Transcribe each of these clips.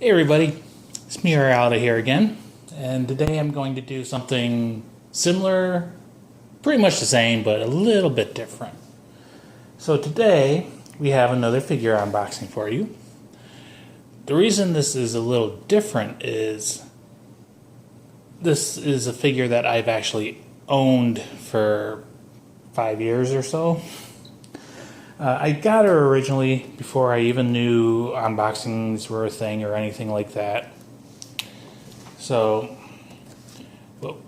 Hey everybody, it's me out here again, and today I'm going to do something similar, pretty much the same, but a little bit different. So today we have another figure unboxing for you. The reason this is a little different is this is a figure that I've actually owned for 5 years or so. I got her originally before I even knew unboxings were a thing or anything like that. So,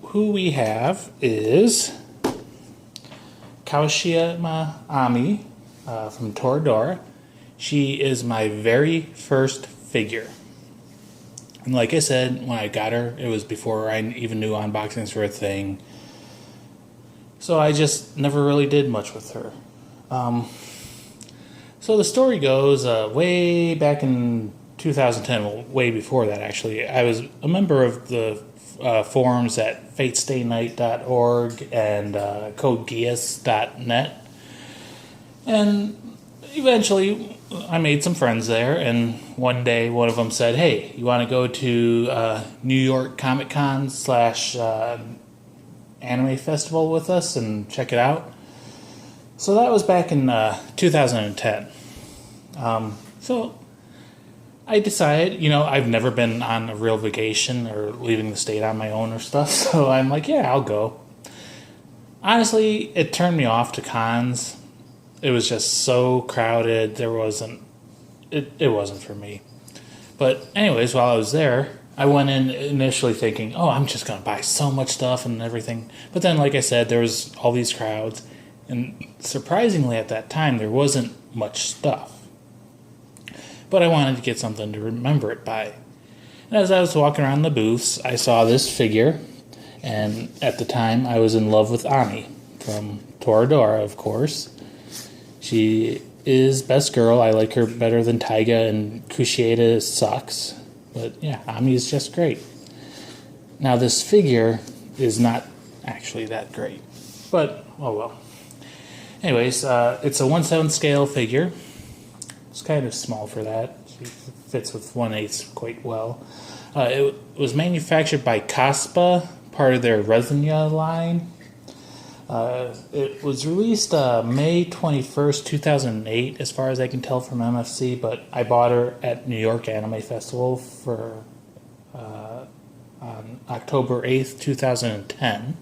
who we have is Kaushima Ami from Toradora. She is my very first figure. And like I said, when I got her, it was before I even knew unboxings were a thing. So I just never really did much with her. So the story goes, way back in 2010, well, way before that actually, I was a member of the forums at fatestaynight.org and codegeass.net. And eventually I made some friends there, and one day one of them said, hey, you want to go to New York Comic Con / anime festival with us and check it out? So that was back in 2010. So I decided, I've never been on a real vacation or leaving the state on my own or stuff. So I'm like, yeah, I'll go. Honestly, it turned me off to cons. It was just so crowded. It wasn't for me. But anyways, while I was there, I went in initially thinking, oh, I'm just going to buy so much stuff and everything. But then, like I said, there was all these crowds. And surprisingly, at that time, there wasn't much stuff. But I wanted to get something to remember it by. And as I was walking around the booths, I saw this figure. And at the time, I was in love with Ami from Toradora, of course. She is best girl. I like her better than Taiga, and Kushieda sucks. But yeah, Ami is just great. Now, this figure is not actually that great. But, oh well. Anyways, it's a 1/7 scale figure. It's kind of small for that. She fits with 1/8 quite well. It was manufactured by Kaspa, part of their Resnya line. It was released May 21st, 2008, as far as I can tell from MFC, but I bought her at New York Anime Festival on October 8th, 2010.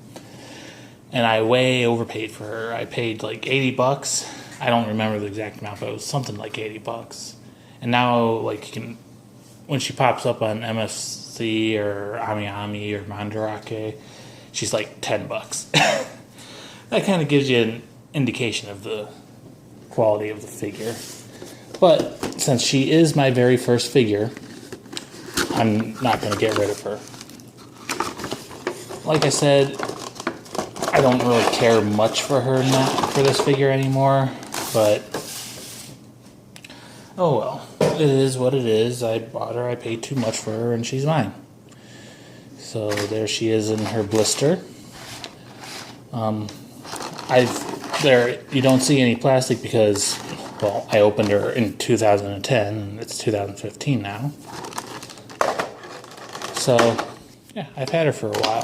And I way overpaid for her. I paid like $80. I don't remember the exact amount, but it was something like $80. And now, like, when she pops up on MFC or Ami or Mandarake, she's like $10. That kind of gives you an indication of the quality of the figure. But since she is my very first figure, I'm not going to get rid of her. Like I said, I don't really care much for her for this figure anymore, but oh well, it is what it is. I bought her, I paid too much for her, and she's mine. So there she is in her blister. You don't see any plastic because, well, I opened her in 2010, and it's 2015 now. So yeah, I've had her for a while.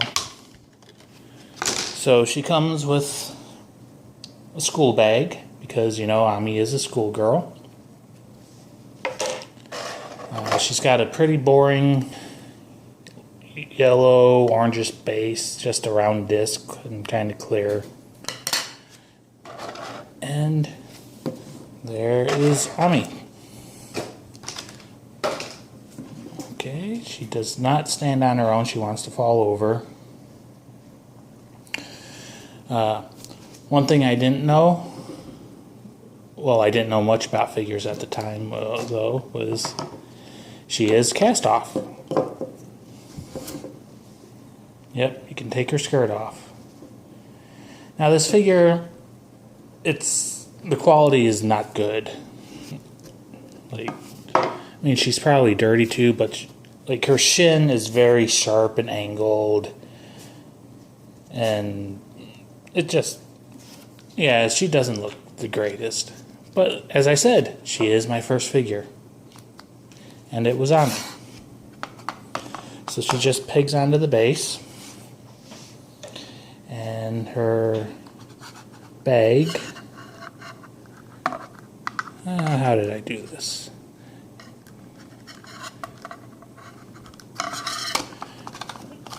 So she comes with a school bag because, Ami is a schoolgirl. She's got a pretty boring yellow, orangish base, just a round disc and kind of clear. And there is Ami. Okay, she does not stand on her own. She wants to fall over. One thing I didn't know, well, I didn't know much about figures at the time, though, was she is cast off. Yep, you can take her skirt off. Now, this figure, the quality is not good. She's probably dirty too, but her shin is very sharp and angled, and it just, yeah, she doesn't look the greatest. But as I said, she is my first figure. And it was on me. So she just pegs onto the base. And her bag. How did I do this?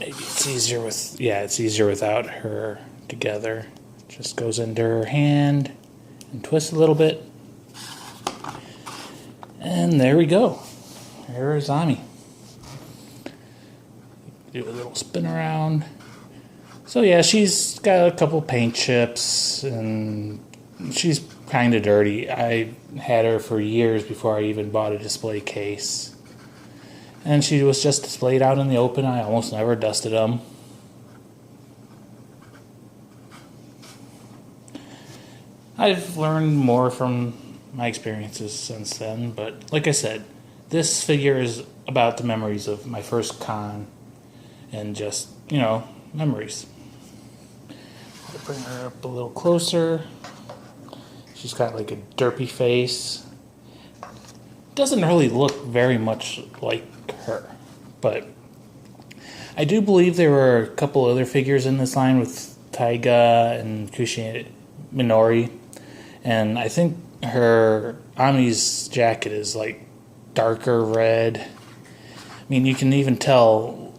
Maybe it's easier with, yeah, it's easier without her together. Just goes into her hand and twists a little bit. And there we go. There's Ami. Do a little spin around. So yeah, she's got a couple paint chips and she's kind of dirty. I had her for years before I even bought a display case. And she was just displayed out in the open. I almost never dusted them. I've learned more from my experiences since then, but like I said, this figure is about the memories of my first con and just, you know, memories. I'll bring her up a little closer. She's got like a derpy face. Doesn't really look very much like her, but I do believe there were a couple other figures in this line with Taiga and Kushi Minori, and I think her Ami's jacket is like darker red. I mean, you can even tell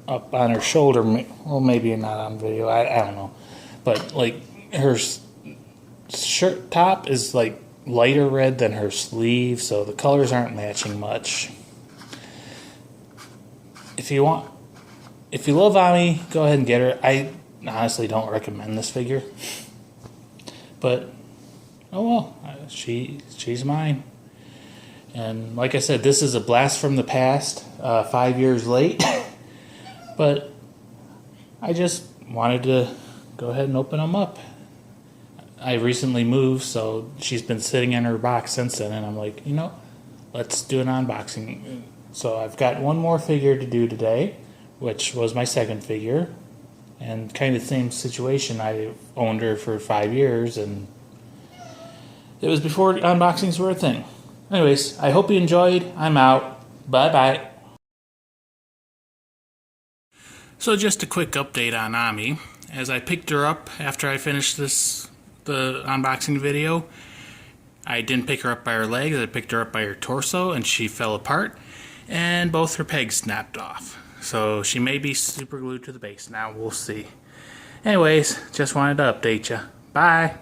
up on her shoulder, well, maybe not on video, I don't know, but like her shirt top is like lighter red than her sleeve, so the colors aren't matching much. If you love Ami, go ahead and get her. I honestly don't recommend this figure, but oh well, she's mine. And like I said, this is a blast from the past, 5 years late, but I just wanted to go ahead and open them up. I recently moved, so she's been sitting in her box since then, and I'm like, you know, let's do an unboxing. So I've got one more figure to do today, which was my second figure, and kind of the same situation. I owned her for 5 years, and it was before unboxings were a thing. Anyways, I hope you enjoyed. I'm out. Bye-bye. So just a quick update on Ami. As I picked her up after I finished the unboxing video, I didn't pick her up by her legs, I picked her up by her torso, and she fell apart, and both her pegs snapped off. So she may be super glued to the base now, we'll see. Anyways, just wanted to update you. Bye!